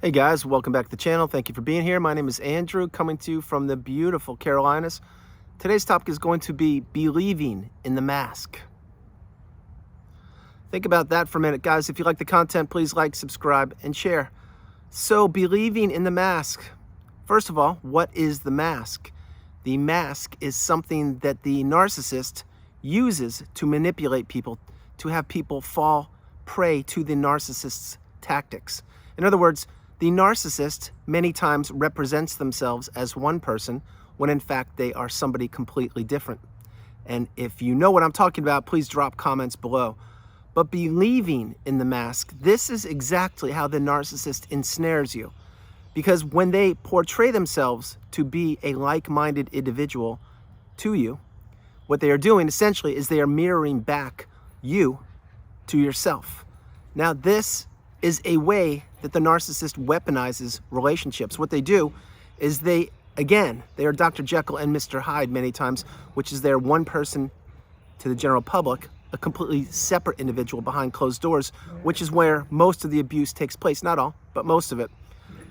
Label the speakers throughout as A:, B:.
A: Hey guys, welcome back to the channel. Thank you for being here. My name is Andrew, coming to you from the beautiful Carolinas. Today's topic is going to be believing in the mask. Think about that for a minute, guys. If you like the content, please like, subscribe, and share. So, believing in the mask. First of all, what is the mask? The mask is something that the narcissist uses to manipulate people, to have people fall prey to the narcissist's tactics. In other words, the narcissist many times represents themselves as one person when in fact they are somebody completely different. And if you know what I'm talking about, please drop comments below. But believing in the mask, this is exactly how the narcissist ensnares you. Because when they portray themselves to be a like-minded individual to you, what they are doing essentially is they are mirroring back you to yourself. Now this is a way that the narcissist weaponizes relationships. What they do is they are Dr. Jekyll and Mr. Hyde many times, which is they're one person to the general public, a completely separate individual behind closed doors, which is where most of the abuse takes place. Not all, but most of it.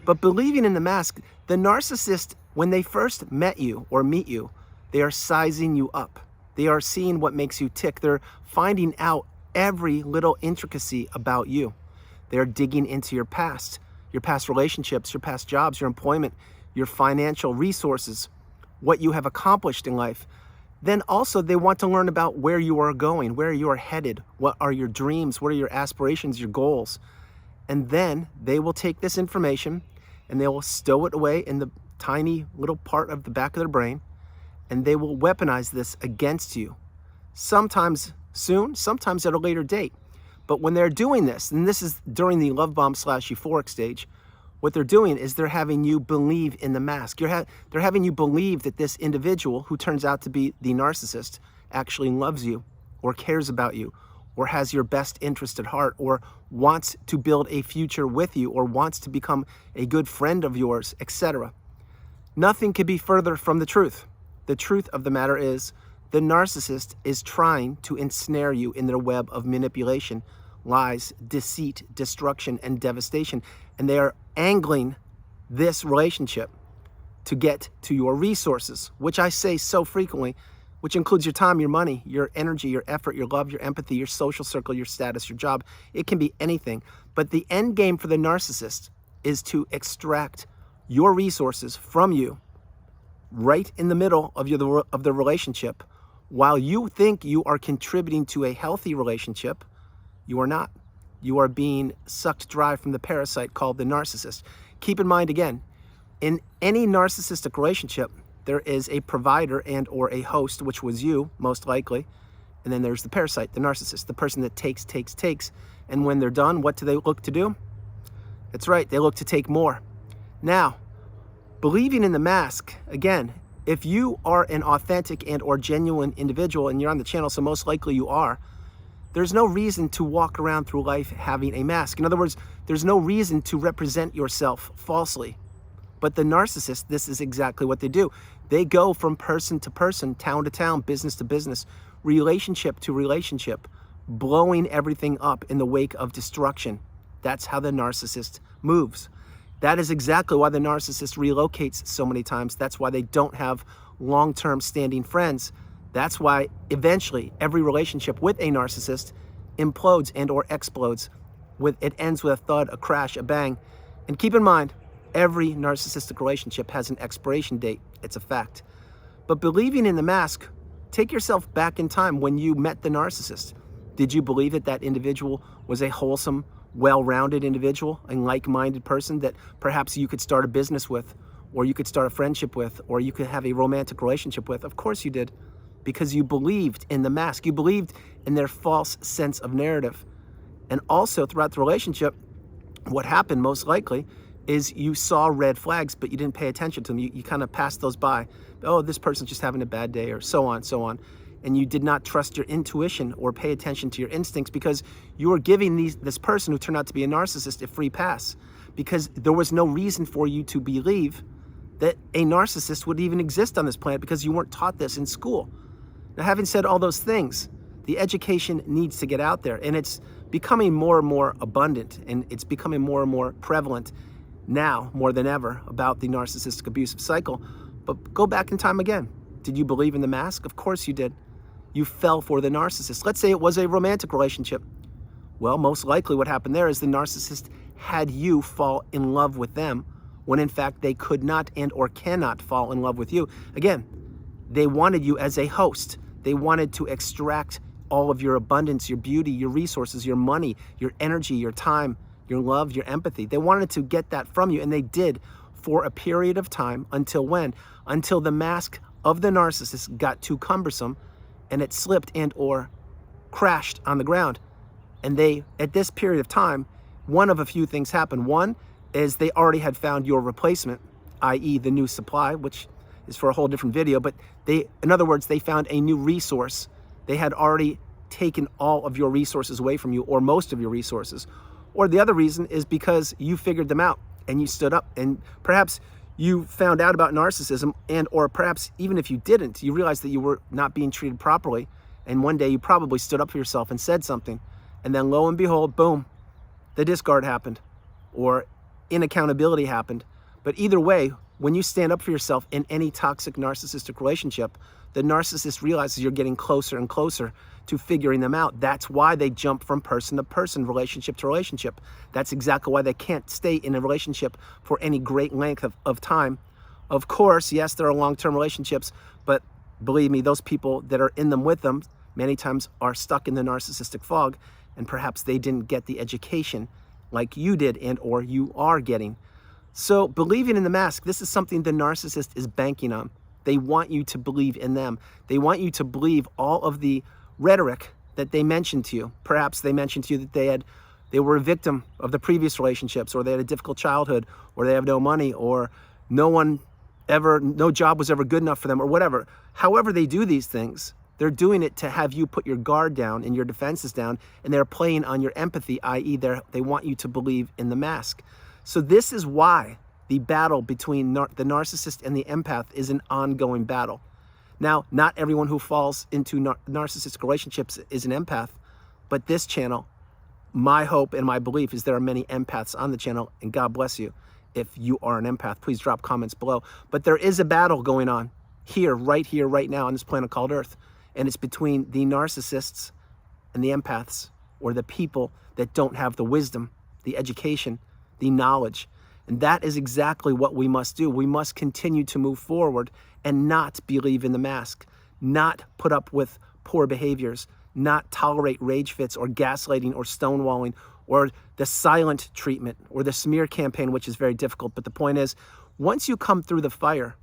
A: But believing in the mask, the narcissist, when they first met you or meet you, they are sizing you up. They are seeing what makes you tick. They're finding out every little intricacy about you. They're digging into your past relationships, your past jobs, your employment, your financial resources, what you have accomplished in life. Then also they want to learn about where you are going, where you are headed, what are your dreams, what are your aspirations, your goals. And then they will take this information and they will stow it away in the tiny little part of the back of their brain, and they will weaponize this against you. Sometimes soon, sometimes at a later date. But when they're doing this, and this is during the love bomb / euphoric stage, what they're doing is they're having you believe in the mask. They're having you believe that this individual, who turns out to be the narcissist, actually loves you or cares about you or has your best interest at heart or wants to build a future with you or wants to become a good friend of yours, etc. Nothing could be further from the truth. The truth of the matter is, the narcissist is trying to ensnare you in their web of manipulation, lies, deceit, destruction, and devastation. And they are angling this relationship to get to your resources, which I say so frequently, which includes your time, your money, your energy, your effort, your love, your empathy, your social circle, your status, your job. It can be anything. But the end game for the narcissist is to extract your resources from you right in the middle of the relationship. While you think you are contributing to a healthy relationship, you are not. You are being sucked dry from the parasite called the narcissist. Keep in mind again, in any narcissistic relationship, there is a provider and or a host, which was you, most likely. And then there's the parasite, the narcissist, the person that takes. And when they're done, what do they look to do? That's right, they look to take more. Now, believing in the mask, again, if you are an authentic and or genuine individual, and you're on the channel, so most likely you are, there's no reason to walk around through life having a mask. In other words, there's no reason to represent yourself falsely. But the narcissist, this is exactly what they do. They go from person to person, town to town, business to business, relationship to relationship, blowing everything up in the wake of destruction. That's how the narcissist moves. That is exactly why the narcissist relocates so many times. That's why they don't have long-term standing friends. That's why eventually every relationship with a narcissist implodes and or explodes. It ends with a thud, a crash, a bang. And keep in mind, every narcissistic relationship has an expiration date. It's a fact. But believing in the mask, take yourself back in time when you met the narcissist. Did you believe that that individual was a wholesome, well-rounded individual, a like-minded person that perhaps you could start a business with, or you could start a friendship with, or you could have a romantic relationship with? Of course you did, because you believed in the mask. You believed in their false sense of narrative. And also throughout the relationship, what happened most likely is you saw red flags, but you didn't pay attention to them. You kind of passed those by. Oh, this person's just having a bad day, or so on, so on. And you did not trust your intuition or pay attention to your instincts because you were giving this person who turned out to be a narcissist a free pass, because there was no reason for you to believe that a narcissist would even exist on this planet because you weren't taught this in school. Now, having said all those things, the education needs to get out there, and it's becoming more and more abundant, and it's becoming more and more prevalent now more than ever about the narcissistic abusive cycle. But go back in time again. Did you believe in the mask? Of course you did. You fell for the narcissist. Let's say it was a romantic relationship. Well, most likely what happened there is the narcissist had you fall in love with them when in fact they could not and or cannot fall in love with you. Again, they wanted you as a host. They wanted to extract all of your abundance, your beauty, your resources, your money, your energy, your time, your love, your empathy. They wanted to get that from you, and they did for a period of time. Until when? Until the mask of the narcissist got too cumbersome and it slipped and or crashed on the ground. And they, at this period of time, one of a few things happened. One is they already had found your replacement, i.e. the new supply, which is for a whole different video, but they, in other words, they found a new resource. They had already taken all of your resources away from you, or most of your resources. Or the other reason is because you figured them out and you stood up, and perhaps you found out about narcissism, and or perhaps even if you didn't, you realized that you were not being treated properly, and one day you probably stood up for yourself and said something, and then lo and behold, boom, the discard happened, or inaccountability happened. But either way, when you stand up for yourself in any toxic narcissistic relationship, the narcissist realizes you're getting closer and closer to figuring them out. That's why they jump from person to person, relationship to relationship. That's exactly why they can't stay in a relationship for any great length of time. Of course, yes, there are long-term relationships, but believe me, those people that are in them with them many times are stuck in the narcissistic fog, and perhaps they didn't get the education like you did and or you are getting. So believing in the mask, this is something the narcissist is banking on. They want you to believe in them. They want you to believe all of the rhetoric that they mentioned to you. Perhaps they mentioned to you that they were a victim of the previous relationships, or they had a difficult childhood, or they have no money, or no job was ever good enough for them, or whatever. However they do these things, they're doing it to have you put your guard down and your defenses down, and they're playing on your empathy, i.e. they want you to believe in the mask. So this is why the battle between the narcissist and the empath is an ongoing battle. Now, not everyone who falls into narcissistic relationships is an empath, but this channel, my hope and my belief is there are many empaths on the channel, and God bless you if you are an empath. Please drop comments below. But there is a battle going on here, right now on this planet called Earth, and it's between the narcissists and the empaths, or the people that don't have the wisdom, the education, the knowledge. And that is exactly what we must do. We must continue to move forward and not believe in the mask, not put up with poor behaviors, not tolerate rage fits or gaslighting or stonewalling or the silent treatment or the smear campaign, which is very difficult. But the point is, once you come through the fire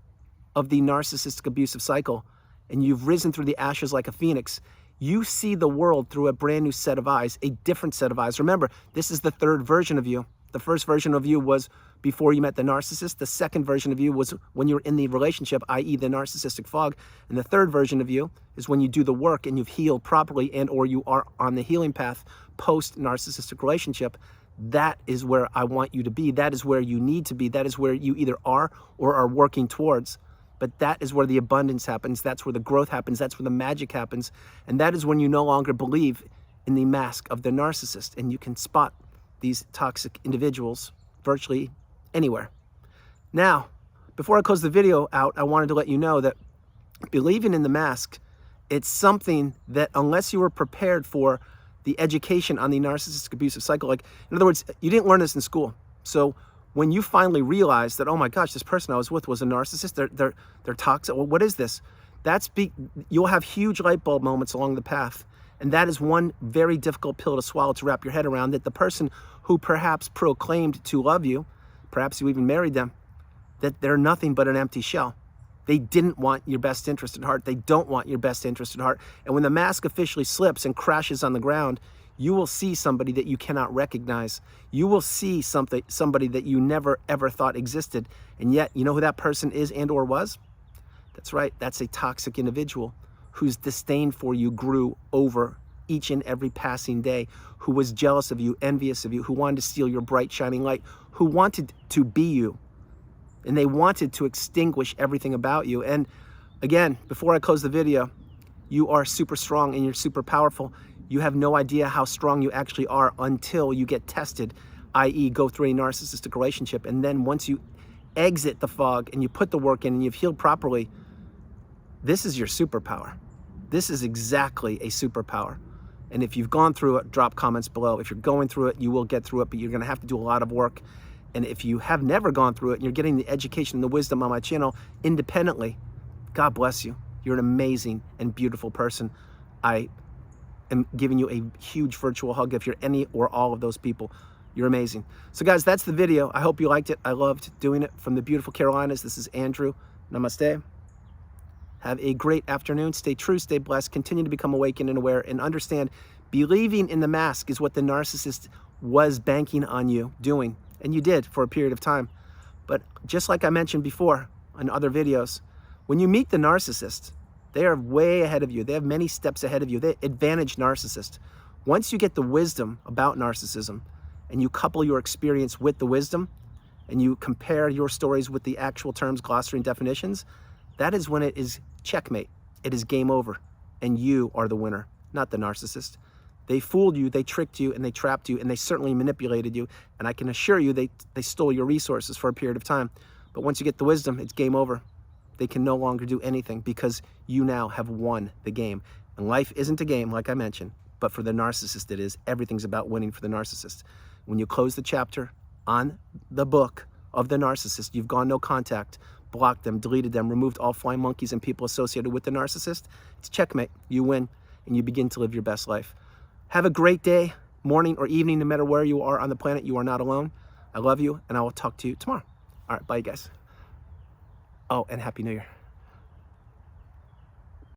A: of the narcissistic abusive cycle and you've risen through the ashes like a phoenix, you see the world through a brand new set of eyes, a different set of eyes. Remember, this is the third version of you. The first version of you was before you met the narcissist. The second version of you was when you were in the relationship, i.e. the narcissistic fog. And the third version of you is when you do the work and you've healed properly, and or you are on the healing path post-narcissistic relationship. That is where I want you to be. That is where you need to be. That is where you either are or are working towards. But that is where the abundance happens. That's where the growth happens. That's where the magic happens. And that is when you no longer believe in the mask of the narcissist, and you can spot these toxic individuals virtually anywhere. Now, before I close the video out, I wanted to let you know that believing in the mask, it's something that unless you were prepared for the education on the narcissistic abusive cycle, like in other words, you didn't learn this in school. So when you finally realize that, oh my gosh, this person I was with was a narcissist, they're toxic. Well, what is this? You'll have huge light bulb moments along the path. And that is one very difficult pill to swallow, to wrap your head around, that the person who perhaps proclaimed to love you, perhaps you even married them, that they're nothing but an empty shell. They didn't want your best interest at heart. They don't want your best interest at heart. And when the mask officially slips and crashes on the ground, you will see somebody that you cannot recognize. You will see somebody that you never ever thought existed. And yet, you know who that person is and or was? That's right, that's a toxic individual whose disdain for you grew over each and every passing day, who was jealous of you, envious of you, who wanted to steal your bright, shining light, who wanted to be you. And they wanted to extinguish everything about you. And again, before I close the video, you are super strong and you're super powerful. You have no idea how strong you actually are until you get tested i.e. go through a narcissistic relationship. And then once you exit the fog and you put the work in and you've healed properly, this is your superpower. This is exactly a superpower. And if you've gone through it, drop comments below. If you're going through it, you will get through it, but you're going to have to do a lot of work. And if you have never gone through it and you're getting the education and the wisdom on my channel independently, God bless you. You're an amazing and beautiful person. I am giving you a huge virtual hug if you're any or all of those people. You're amazing. So guys, that's the video. I hope you liked it. I loved doing it from the beautiful Carolinas. This is Andrew. Namaste. Have a great afternoon. Stay true, stay blessed. Continue to become awakened and aware, and understand believing in the mask is what the narcissist was banking on you doing. And you did for a period of time. But just like I mentioned before in other videos, when you meet the narcissist, they are way ahead of you. They have many steps ahead of you. They advantage narcissist. Once you get the wisdom about narcissism and you couple your experience with the wisdom and you compare your stories with the actual terms, glossary, and definitions, that is when it is checkmate. It is game over. And you are the winner, not the narcissist. They fooled you, they tricked you, and they trapped you, and they certainly manipulated you. And I can assure you they stole your resources for a period of time. But once you get the wisdom, it's game over. They can no longer do anything because you now have won the game. And life isn't a game, like I mentioned, but for the narcissist it is. Everything's about winning for the narcissist. When you close the chapter on the book of the narcissist, you've gone no contact, blocked them, deleted them, removed all flying monkeys and people associated with the narcissist, it's checkmate. You win, and you begin to live your best life. Have a great day, morning or evening, no matter where you are on the planet. You are not alone. I love you, and I will talk to you tomorrow. All right, bye, you guys. Oh, and Happy New Year.